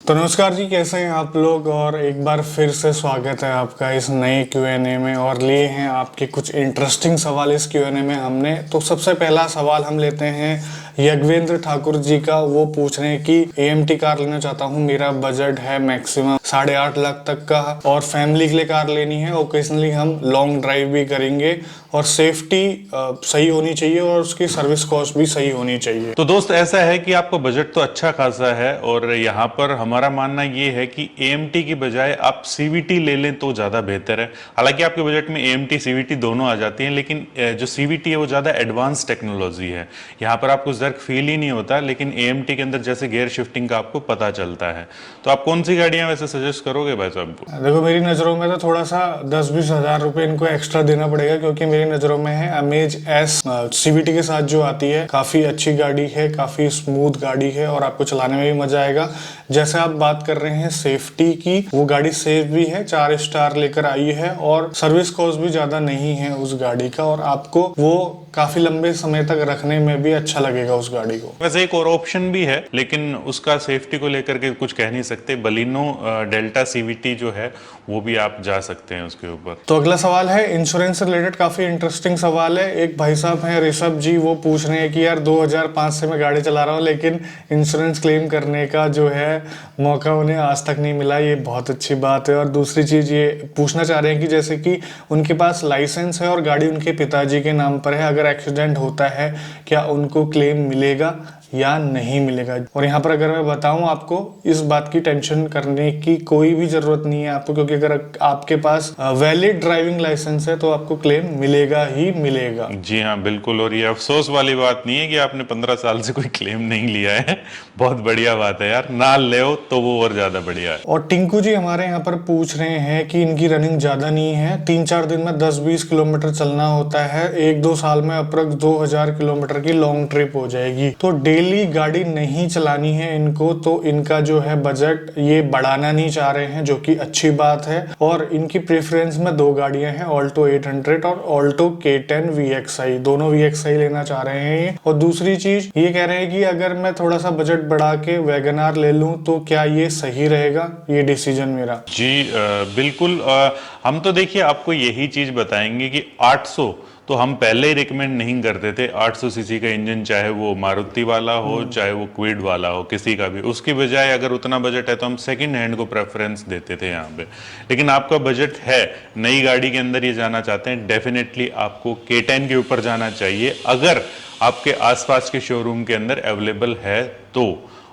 तो नमस्कार जी, कैसे हैं आप लोग। और एक बार फिर से स्वागत है आपका इस नए Q&A में। और लिए हैं आपके कुछ इंटरेस्टिंग सवाल इस Q&A में हमने। तो सबसे पहला सवाल हम लेते हैं यज्ञेंद्र ठाकुर जी का। वो पूछ रहे हैं कि AMT कार लेना चाहता हूँ, मेरा बजट है मैक्सिमम 8.5 लाख तक का और फैमिली के लिए कार लेनी है। ओकेजनली हम लॉन्ग ड्राइव भी करेंगे और सेफ्टी सही होनी चाहिए और उसकी सर्विस कॉस्ट भी सही होनी चाहिए। तो दोस्त ऐसा है कि आपका बजट तो अच्छा खासा है और यहाँ पर हमारा मानना ये है कि AMT की बजाय आप CVT ले लें तो ज़्यादा बेहतर है। हालांकि आपके बजट में AMT CVT दोनों आ जाती हैं, लेकिन जो CVT है वो ज़्यादा एडवांस टेक्नोलॉजी है। यहाँ पर आपको जर्क फील ही नहीं होता, लेकिन AMT के अंदर जैसे गियर शिफ्टिंग का आपको पता चलता है। तो आप कौन सी गाड़ियाँ वैसे सजेस्ट करोगे भाई साहब को? देखो, मेरी नज़रों में तो थोड़ा सा 10-20 हज़ार रुपए इनको एक्स्ट्रा देना पड़ेगा, क्योंकि मेरी नज़रों में है अमेज S CVT के साथ जो आती है। काफ़ी अच्छी गाड़ी है, काफ़ी स्मूथ गाड़ी है और आपको चलाने में भी मजा आएगा। जैसे आप बात कर रहे हैं सेफ्टी की, वो गाड़ी सेफ भी है, 4 स्टार लेकर आई है और सर्विस कॉस्ट भी ज़्यादा नहीं है उस गाड़ी का, और आपको वो काफी लंबे समय तक रखने में भी अच्छा लगेगा उस गाड़ी को। वैसे एक और ऑप्शन भी है, लेकिन उसका सेफ्टी को लेकर के कुछ कह नहीं सकते। बलिनो डेल्टा CVT जो है वो भी आप जा सकते हैं उसके ऊपर। तो अगला सवाल है इंश्योरेंस से रिलेटेड, काफी इंटरेस्टिंग सवाल है। एक भाई साहब हैं ऋषभ जी, वो पूछ रहे हैं कि यार 2005 से मैं गाड़ी चला रहा हूँ, लेकिन इंश्योरेंस क्लेम करने का जो है मौका उन्हें आज तक नहीं मिला। ये बहुत अच्छी बात है। और दूसरी चीज ये पूछना चाह रहे हैं कि जैसे कि उनके पास लाइसेंस है और गाड़ी उनके पिताजी के नाम पर है, अगर एक्सीडेंट होता है क्या उनको क्लेम मिलेगा या नहीं मिलेगा। और यहाँ पर अगर मैं बताऊं आपको, इस बात की टेंशन करने की कोई भी जरूरत नहीं है आपको, क्योंकि अगर आपके पास वैलिड ड्राइविंग लाइसेंस है तो आपको क्लेम मिलेगा ही मिलेगा। जी हाँ, बिल्कुल। और ये अफसोस वाली बात नहीं है कि आपने 15 साल से कोई क्लेम नहीं लिया है। बहुत बढ़िया बात है यार, ना ले तो वो और ज्यादा बढ़िया है। और टिंकू जी हमारे यहाँ पर पूछ रहे हैं कि इनकी रनिंग ज्यादा नहीं है, 3-4 दिन में 10-20 किलोमीटर चलना होता है, 1-2 साल में अप्रॉक्स 2000 किलोमीटर की लॉन्ग ट्रिप हो जाएगी। तो डेली गाड़ी नहीं चलानी है इनको, तो इनका जो है बजट ये बढ़ाना नहीं चाह रहे हैं, जो कि अच्छी बात है। और इनकी प्रेफरेंस में 2 गाड़ियां हैं, ऑल्टो 800 और ऑल्टो K10 VXI, दोनों VXI लेना चाह रहे हैं ये। और दूसरी चीज ये कह रहे हैं कि अगर मैं थोड़ा सा बजट बढ़ा के वैगनआर ले लूं तो क्या ये सही रहेगा, ये डिसीजन मेरा। जी बिल्कुल। हम तो देखिए आपको यही चीज बताएंगे कि 800 तो हम पहले ही रिकमेंड नहीं करते थे। 800 सीसी का इंजन, चाहे वो मारुति वाला हो चाहे वो क्विड वाला हो, किसी का भी, उसकी बजाय अगर उतना बजट है तो हम सेकंड हैंड को प्रेफरेंस देते थे यहाँ पे। लेकिन आपका बजट है, नई गाड़ी के अंदर ये जाना चाहते हैं, डेफिनेटली आपको K10 के ऊपर जाना चाहिए, अगर आपके आसपास के शोरूम के अंदर अवेलेबल है तो।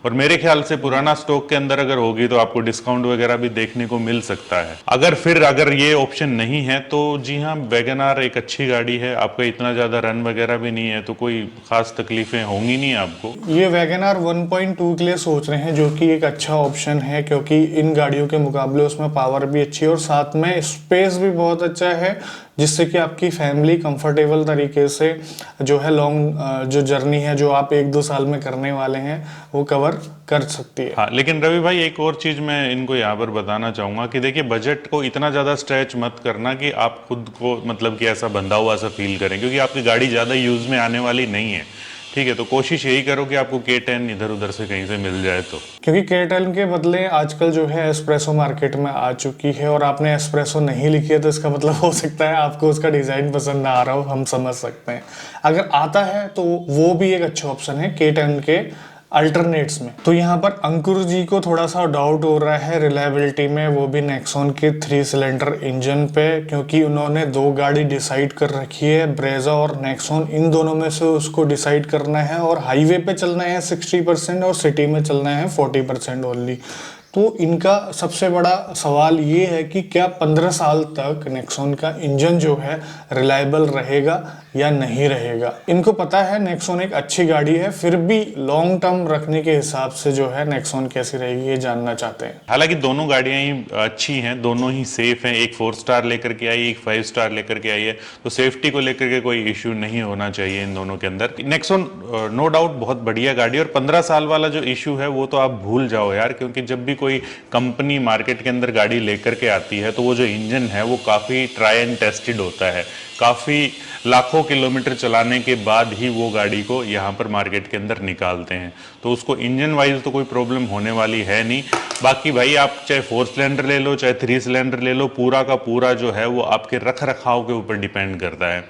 और मेरे ख्याल से पुराना स्टॉक के अंदर अगर होगी तो आपको डिस्काउंट वगैरह भी देखने को मिल सकता है। अगर ये ऑप्शन नहीं है तो जी हाँ, वैगनआर एक अच्छी गाड़ी है, आपका इतना ज्यादा रन वगैरह भी नहीं है तो कोई खास तकलीफें होंगी नहीं आपको। ये वैगनआर 1.2 के लिए सोच रहे हैं, जो कि एक अच्छा ऑप्शन है, क्योंकि इन गाड़ियों के मुकाबले उसमें पावर भी अच्छी है और साथ में स्पेस भी बहुत अच्छा है, जिससे कि आपकी फैमिली कंफर्टेबल तरीके से जो है लॉन्ग जो जर्नी है जो आप 1-2 साल में करने वाले हैं वो कवर कर सकती है। हाँ, लेकिन रवि भाई एक और चीज मैं इनको यहाँ पर बताना चाहूंगा कि देखिए, बजट को इतना ज्यादा स्ट्रेच मत करना कि आप खुद को मतलब कि ऐसा बंधा हुआ सा फील करें, क्योंकि आपकी गाड़ी ज्यादा यूज में आने वाली नहीं है। ठीक है, तो कोशिश यही करो कि आपको K10 इधर उधर से कहीं से मिल जाए तो। क्योंकि K10 के बदले आजकल जो है एस्प्रेसो मार्केट में आ चुकी है, और आपने एस्प्रेसो नहीं लिखी है तो इसका मतलब हो सकता है आपको उसका डिजाइन पसंद ना आ रहा हो, हम समझ सकते हैं। अगर आता है तो वो भी एक अच्छा ऑप्शन है K10 के अल्टरनेट्स में। तो यहाँ पर अंकुर जी को थोड़ा सा डाउट हो रहा है रिलायबिलिटी में, वो भी नेक्सॉन के 3 सिलेंडर इंजन पे, क्योंकि उन्होंने 2 गाड़ी डिसाइड कर रखी है, ब्रेजा और नेक्सॉन, इन दोनों में से उसको डिसाइड करना है। और हाईवे पे चलना है 60% और सिटी में चलना है 40% ओनली। तो इनका सबसे बड़ा सवाल ये है कि क्या 15 साल तक नेक्सॉन का इंजन जो है रिलायबल रहेगा या नहीं रहेगा। इनको पता है नेक्सॉन एक अच्छी गाड़ी है, फिर भी लॉन्ग टर्म रखने के हिसाब से जो है नेक्सॉन कैसी रहेगी ये जानना चाहते हैं। हालांकि दोनों गाड़ियां ही अच्छी हैं, दोनों ही सेफ हैं। एक 4 स्टार लेकर के आई, एक 5 स्टार लेकर के आई है, तो सेफ्टी को लेकर के कोई इश्यू नहीं होना चाहिए इन दोनों के अंदर। नेक्सॉन नो डाउट बहुत बढ़िया गाड़ी, और 15 साल वाला जो इश्यू है वो तो आप भूल जाओ यार, क्योंकि जब भी कोई कंपनी मार्केट के अंदर गाड़ी लेकर के आती है तो वो जो इंजन है वो काफ़ी ट्राई एंड टेस्टेड होता है, काफ़ी लाखों किलोमीटर चलाने के बाद ही वो गाड़ी को यहाँ पर मार्केट के अंदर निकालते हैं। तो उसको इंजन वाइज तो कोई प्रॉब्लम होने वाली है नहीं। बाकी भाई आप चाहे 4 सिलेंडर ले लो चाहे 3 सिलेंडर ले लो, पूरा का पूरा जो है वो आपके रख रखाव के ऊपर डिपेंड करता है।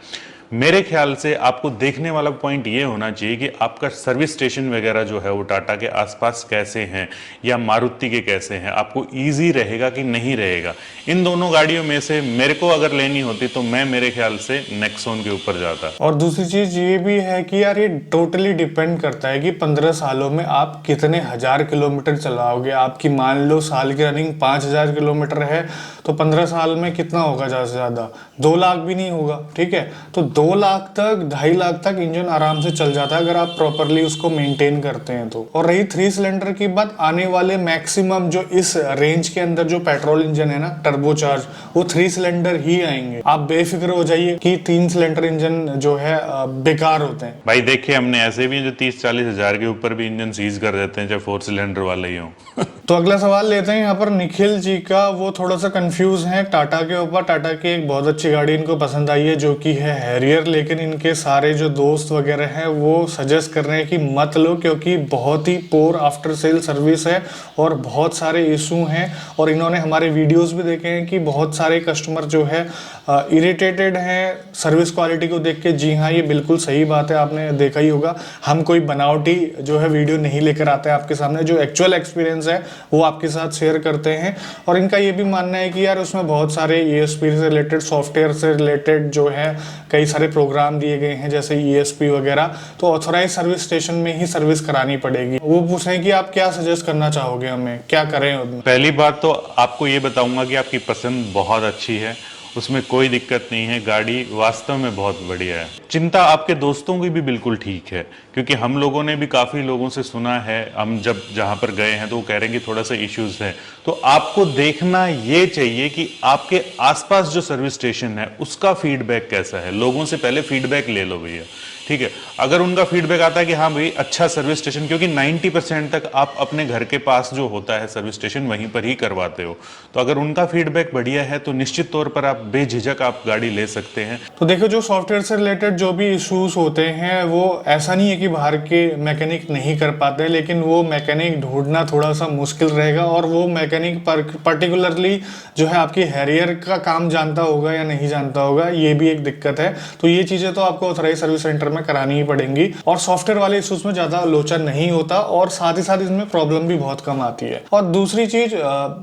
मेरे ख्याल से आपको देखने वाला पॉइंट ये होना चाहिए कि आपका सर्विस स्टेशन वगैरह जो है वो टाटा के आसपास कैसे हैं या मारुति के कैसे हैं, आपको इजी रहेगा कि नहीं रहेगा। इन दोनों गाड़ियों में से मेरे को अगर लेनी होती तो मैं मेरे ख्याल से नेक्सॉन के ऊपर जाता। और दूसरी चीज ये भी है कि यार ये टोटली डिपेंड करता है कि 15 सालों में आप कितने हजार किलोमीटर चलाओगे। आपकी मान लो साल की रनिंग 5000 किलोमीटर है तो 15 साल में कितना होगा, ज्यादा से ज्यादा 2 लाख भी नहीं होगा, ठीक है। तो 2 लाख तक 2.5 लाख तक इंजन आराम से चल जाता है अगर आप प्रॉपरली उसको मेंटेन करते हैं तो। और रही 3 सिलेंडर की बात, आने वाले मैक्सिमम जो इस रेंज के अंदर जो पेट्रोल इंजन है ना टर्बोचार्ज, वो 3 सिलेंडर ही आएंगे। आप बेफिक्र हो जाइए कि 3 सिलेंडर इंजन जो है बेकार होते हैं। भाई देखिए हमने ऐसे भी जो 30-40 हजार के ऊपर भी इंजन सीज कर देते हैं चाहे 4 सिलेंडर वाले ही हों। तो अगला सवाल लेते हैं यहाँ पर निखिल जी का। वो थोड़ा सा कंफ्यूज हैं टाटा के ऊपर। टाटा की एक बहुत अच्छी गाड़ी इनको पसंद आई है जो कि है हैरियर, लेकिन इनके सारे जो दोस्त वगैरह हैं वो सजेस्ट कर रहे हैं कि मत लो क्योंकि बहुत ही पोर आफ्टर सेल सर्विस है और बहुत सारे इशू हैं। और इन्होंने हमारे वीडियोस भी देखे हैं कि बहुत सारे कस्टमर जो है इरिटेटेड हैं सर्विस क्वालिटी को देख के। जी हाँ, ये बिल्कुल सही बात है, आपने देखा ही होगा। हम कोई बनावटी जो है वीडियो नहीं लेकर आते हैं आपके सामने, जो एक्चुअल एक्सपीरियंस है वो आपके साथ शेयर करते हैं। और इनका ये भी मानना है कि यार उसमें बहुत सारे ESP से रिलेटेड, सॉफ्टवेयर से रिलेटेड जो है कई सारे प्रोग्राम दिए गए हैं जैसे ESP वगैरह, तो ऑथोराइज सर्विस स्टेशन में ही सर्विस करानी पड़ेगी। वो पूछ रहे हैं कि आप क्या सजेस्ट करना चाहोगे, हमें क्या करें। पहली बात तो आपको ये बताऊंगा कि आपकी पसंद बहुत अच्छी है, उसमें कोई दिक्कत नहीं है, गाड़ी वास्तव में बहुत बढ़िया है। चिंता आपके दोस्तों की भी बिल्कुल ठीक है क्योंकि हम लोगों ने भी काफ़ी लोगों से सुना है, हम जब जहाँ पर गए हैं तो वो कह रहे हैं कि थोड़ा सा इश्यूज है। तो आपको देखना ये चाहिए कि आपके आसपास जो सर्विस स्टेशन है उसका फीडबैक कैसा है। लोगों से पहले फीडबैक ले लो भैया, ठीक है। अगर उनका फीडबैक आता है कि हाँ भाई अच्छा सर्विस स्टेशन, क्योंकि 90% तक आप अपने घर के पास जो होता है सर्विस स्टेशन वहीं पर ही करवाते हो, तो अगर उनका फीडबैक बढ़िया है तो निश्चित तौर पर आप बेझिझक आप गाड़ी ले सकते हैं। तो देखो जो सॉफ्टवेयर से रिलेटेड जो भी इश्यूज होते हैं वो ऐसा नहीं है कि बाहर के मैकेनिक नहीं कर पाते, लेकिन वो मैकेनिक ढूंढना थोड़ा सा मुश्किल रहेगा। और वो मैकेनिक पर्टिकुलरली जो है आपकी हैरियर का काम जानता होगा या नहीं जानता होगा, ये भी एक दिक्कत है। तो ये चीजें तो आपको ऑथराइज सर्विस सेंटर में करानी ही पड़ेंगी। और सॉफ्टवेयर वाले इश्यूज में ज्यादा लोचन नहीं होता और साथ ही साथ इसमें प्रॉब्लम भी बहुत कम आती है। और दूसरी चीज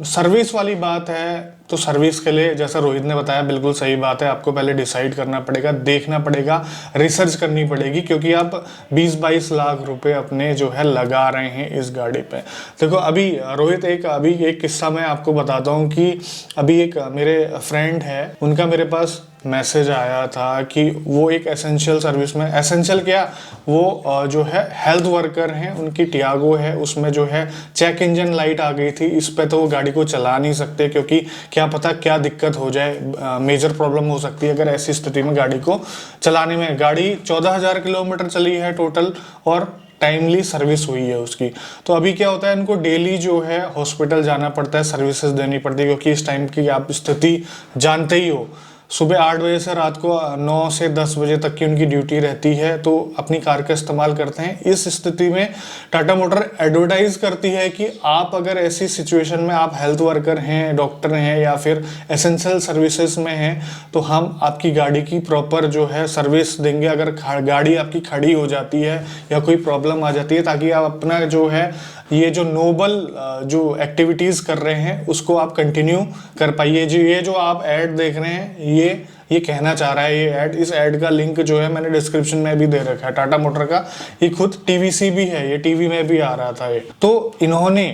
सर्विस वाली बात है, तो सर्विस के लिए जैसा रोहित ने बताया बिल्कुल सही बात है, आपको पहले डिसाइड करना पड़ेगा, देखना पड़ेगा, रिसर्च करनी पड़ेगी क्योंकि आप 20-22 लाख रुपए अपने जो है लगा रहे हैं इस गाड़ी पे। देखो अभी रोहित अभी एक किस्सा मैं आपको बताता हूँ कि अभी एक मेरे फ्रेंड है, उनका मेरे पास मैसेज आया था कि वो एक एसेंशियल सर्विस में, एसेंशियल क्या, वो जो है हेल्थ वर्कर हैं, उनकी टियागो है, उसमें जो है चेक इंजन लाइट आ गई थी। इस पे तो वो गाड़ी को चला नहीं सकते क्योंकि क्या पता क्या दिक्कत हो जाए, मेजर प्रॉब्लम हो सकती है अगर ऐसी स्थिति में गाड़ी को चलाने में। गाड़ी 14,000 किलोमीटर चली है टोटल और टाइमली सर्विस हुई है उसकी। तो अभी क्या होता है, इनको डेली जो है हॉस्पिटल जाना पड़ता है, सर्विसेज देनी पड़ती है क्योंकि इस टाइम की आप स्थिति जानते ही हो, सुबह 8 बजे से रात को 9 से 10 बजे तक की उनकी ड्यूटी रहती है, तो अपनी कार का इस्तेमाल करते हैं। इस स्थिति में टाटा मोटर एडवर्टाइज करती है कि आप अगर ऐसी सिचुएशन में आप हेल्थ वर्कर हैं, डॉक्टर हैं या फिर एसेंशियल सर्विसेज में हैं तो हम आपकी गाड़ी की प्रॉपर जो है सर्विस देंगे अगर गाड़ी आपकी खड़ी हो जाती है या कोई प्रॉब्लम आ जाती है, ताकि आप अपना जो है ये जो नोबल जो एक्टिविटीज़ कर रहे हैं उसको आप कंटिन्यू कर पाइए। ये जो आप ऐड देख रहे हैं ये कहना चाह रहा है ये ऐड, इस ऐड का लिंक जो है मैंने डिस्क्रिप्शन में भी दे रखा है। टाटा मोटर का ये खुद TVC भी है, ये टीवी में भी आ रहा था ये। तो इन्होंने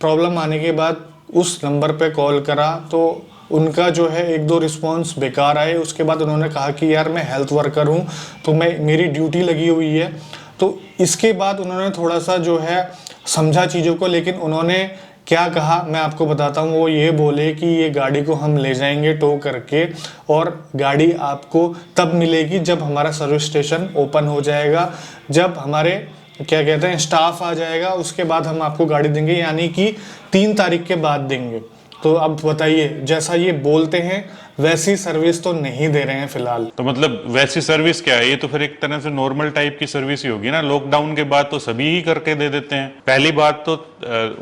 प्रॉब्लम आने के बाद उस नंबर पे कॉल करा तो उनका जो है 1-2 रिस्पॉन्स बेकार आए। उसके बाद उन्होंने कहा कि यार मैं हेल्थ वर्कर हूँ तो मेरी ड्यूटी लगी हुई है। तो इसके बाद उन्होंने थोड़ा सा जो है समझा चीज़ों को, लेकिन उन्होंने क्या कहा मैं आपको बताता हूँ। वो ये बोले कि ये गाड़ी को हम ले जाएंगे टो करके और गाड़ी आपको तब मिलेगी जब हमारा सर्विस स्टेशन ओपन हो जाएगा, जब हमारे क्या कहते हैं स्टाफ आ जाएगा, उसके बाद हम आपको गाड़ी देंगे, यानी कि 3 तारीख के बाद देंगे। तो अब बताइए, जैसा ये बोलते हैं वैसी सर्विस तो नहीं दे रहे हैं फिलहाल। तो मतलब वैसी सर्विस क्या है? ये तो फिर एक तरह से नॉर्मल टाइप की सर्विस ही होगी ना। लॉकडाउन के बाद तो सभी ही करके दे देते हैं। पहली बात तो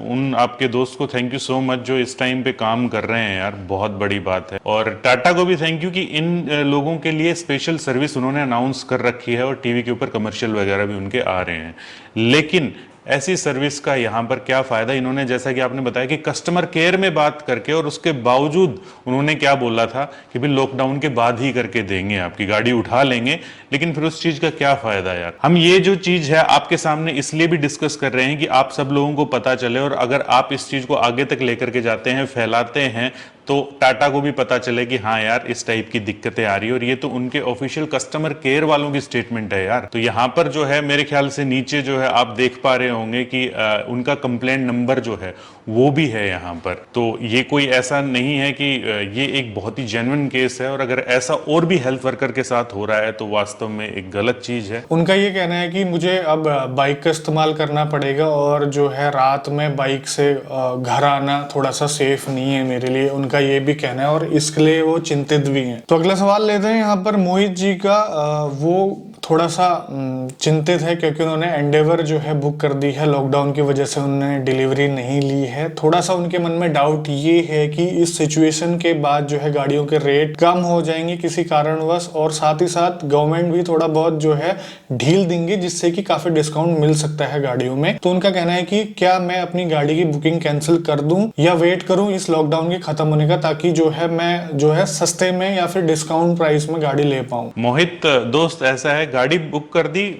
उन आपके दोस्त को थैंक यू सो मच जो इस टाइम पे काम कर रहे हैं यार, बहुत बड़ी बात है। और टाटा को भी थैंक यू कि इन लोगों के लिए स्पेशल सर्विस उन्होंने अनाउंस कर रखी है और टीवी के ऊपर कमर्शियल वगैरह भी उनके आ रहे हैं। लेकिन ऐसी सर्विस का यहाँ पर क्या फायदा? इन्होंने जैसा कि आपने बताया कि कस्टमर केयर में बात करके, और उसके बावजूद उन्होंने क्या बोला था कि भाई लॉकडाउन के बाद ही करके देंगे, आपकी गाड़ी उठा लेंगे। लेकिन फिर उस चीज का क्या फायदा यार? हम ये जो चीज है आपके सामने इसलिए भी डिस्कस कर रहे हैं कि आप सब लोगों को पता चले, और अगर आप इस चीज को आगे तक लेकर के जाते हैं, फैलाते हैं, तो टाटा को भी पता चले कि हाँ यार इस टाइप की दिक्कतें आ रही है। और ये तो उनके ऑफिशियल कस्टमर केयर वालों की स्टेटमेंट है यार। तो यहाँ पर जो है मेरे ख्याल से नीचे जो है आप देख पा रहे होंगे कि उनका कंप्लेंट नंबर जो है वो भी है यहाँ पर। तो ये कोई ऐसा नहीं है कि ये एक बहुत ही जेन्युइन केस है, और अगर ऐसा और भी हेल्थ वर्कर के साथ हो रहा है तो वास्तव में एक गलत चीज है। उनका ये कहना है कि मुझे अब बाइक का इस्तेमाल करना पड़ेगा, और जो है रात में बाइक से घर आना थोड़ा सा सेफ नहीं है मेरे लिए, उनका ये भी कहना है, और इसके लिए वो चिंतित भी हैं। तो अगला सवाल लेते हैं यहाँ पर मोहित जी का। वो थोड़ा सा चिंतित है क्योंकि उन्होंने एंडेवर जो है बुक कर दी है, लॉकडाउन की वजह से उन्होंने डिलीवरी नहीं ली है। थोड़ा सा उनके मन में डाउट ये है कि इस सिचुएशन के बाद जो है गाड़ियों के रेट कम हो जाएंगे किसी कारणवश, और साथ ही साथ गवर्नमेंट भी थोड़ा बहुत जो है ढील देंगे, जिससे कि काफी डिस्काउंट मिल सकता है गाड़ियों में। तो उनका कहना है कि क्या मैं अपनी गाड़ी की बुकिंग कैंसिल कर दूं या वेट करूं इस लॉकडाउन के खत्म होने का, ताकि जो है मैं जो है सस्ते में या फिर डिस्काउंट प्राइस में गाड़ी ले पाऊं। मोहित दोस्त, ऐसा है, गाड़ी बुक कर दी,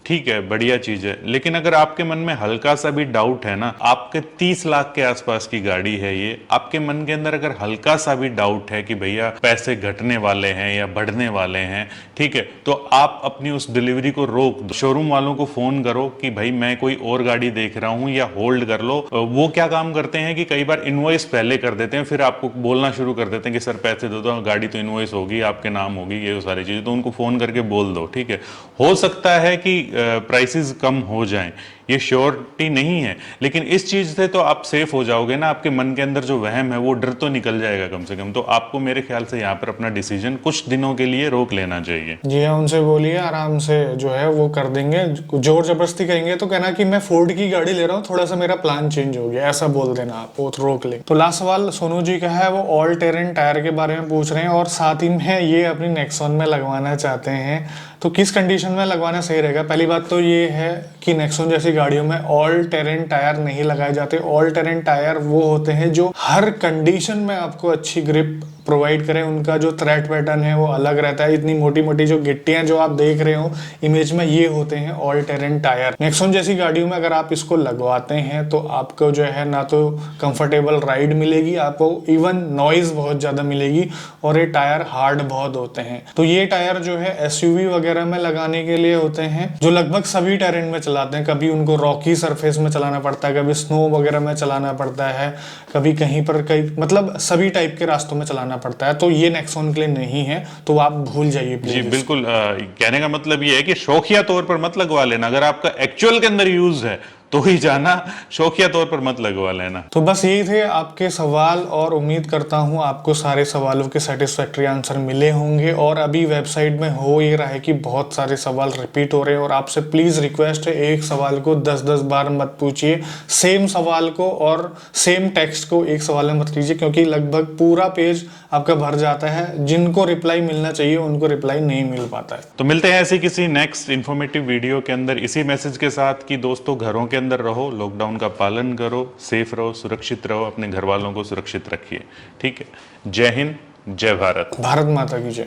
ठीक है, बढ़िया चीज है। लेकिन अगर आपके मन में हल्का सा भी डाउट है ना, आपके 30 लाख के आसपास की गाड़ी है ये, आपके मन के अंदर अगर हल्का सा भी डाउट है कि भैया पैसे घटने वाले हैं या बढ़ने वाले हैं, ठीक है, तो आप अपनी उस डिलीवरी को रोक दो। शोरूम वालों को फोन करो कि भाई मैं कोई और गाड़ी देख रहा हूं, या होल्ड कर लो। वो क्या काम करते हैं कि कई बार इनवॉइस पहले कर देते हैं, फिर आपको बोलना शुरू कर देते हैं कि सर पैसे दे दो, गाड़ी तो इनवॉइस होगी, आपके नाम होगी, ये सारी चीजें। तो उनको फोन करके बोल दो, ठीक है। हो सकता है कि प्राइसेस कम हो जाएं, ये श्योरिटी नहीं है, लेकिन इस चीज से तो आप सेफ हो जाओगे ना। आपके मन के अंदर जो वहम है वो डर तो निकल जाएगा कम से कम। तो आपको मेरे ख्याल से यहाँ पर अपना डिसीजन कुछ दिनों के लिए रोक लेना चाहिए। जी हाँ, उनसे बोलिए आराम से जो है वो कर देंगे। जोर जबरदस्ती करेंगे तो कहना कि मैं फोर्ड की गाड़ी ले रहा हूँ, थोड़ा सा मेरा प्लान चेंज हो गया, ऐसा बोल देना आप, वो रोक ले। तो लास्ट सवाल सोनू जी का है, वो ऑल टेरेन टायर के बारे में पूछ रहे हैं, और साथ ही में ये अपनी नेक्सॉन में लगवाना चाहते हैं। तो किस कंडीशन में लगवाना सही रहेगा? पहली बात तो ये है कि नेक्सॉन जैसी गाड़ियों में ऑल टेरेन टायर नहीं लगाए जाते। ऑल टेरेन टायर वो होते हैं जो हर कंडीशन में आपको अच्छी ग्रिप प्रोवाइड करें। उनका जो थ्रेड पैटर्न है वो अलग रहता है। इतनी मोटी मोटी जो गिट्टियां जो आप देख रहे हो इमेज में, ये होते हैं ऑल टेरेन टायर। नेक्सॉन जैसी गाड़ियों में अगर आप इसको लगवाते हैं तो आपको जो है ना तो कंफर्टेबल राइड मिलेगी, आपको इवन नॉइज बहुत ज्यादा मिलेगी, और ये टायर हार्ड बहुत होते हैं। तो ये टायर जो है एसयूवी वगैरह में लगाने के लिए होते हैं, जो लगभग सभी टेरेन में चलाते हैं। कभी उनको रॉकी सरफेस में चलाना पड़ता है, कभी स्नो वगैरह में चलाना पड़ता है, कभी कहीं पर मतलब सभी टाइप के रास्तों में चलाना पड़ता है। तो ये नेक्सॉन के लिए नहीं है, तो आप भूल जाइए प्लीज। जी बिल्कुल, कहने का मतलब ये है कि शौकिया तौर पर मत लगवा लेना। अगर आपका एक्चुअल के अंदर यूज है तो ही जाना, शौकिया तौर पर मत लगवा लेना। तो बस यही थे आपके सवाल, और उम्मीद करता हूं आपको सारे सवालों के सेटिस्फैक्टरी आंसर मिले होंगे। और अभी वेबसाइट में हो ये रहा है कि बहुत सारे सवाल रिपीट हो रहे हैं, और आपसे प्लीज रिक्वेस्ट है, एक सवाल को 10-10 बार मत पूछिए। सेम सवाल को और सेम टेक्स्ट को एक सवाल में मत लीजिए, क्योंकि लगभग पूरा पेज आपका भर जाता है। जिनको रिप्लाई मिलना चाहिए उनको रिप्लाई नहीं मिल पाता है। तो मिलते हैं ऐसे किसी नेक्स्ट इंफॉर्मेटिव वीडियो के अंदर, इसी मैसेज के साथ कि दोस्तों घरों के अंदर रहो, लॉकडाउन का पालन करो, सेफ रहो, सुरक्षित रहो, अपने घर वालों को सुरक्षित रखिए। ठीक है, जय हिंद, जय भारत, भारत माता की जय।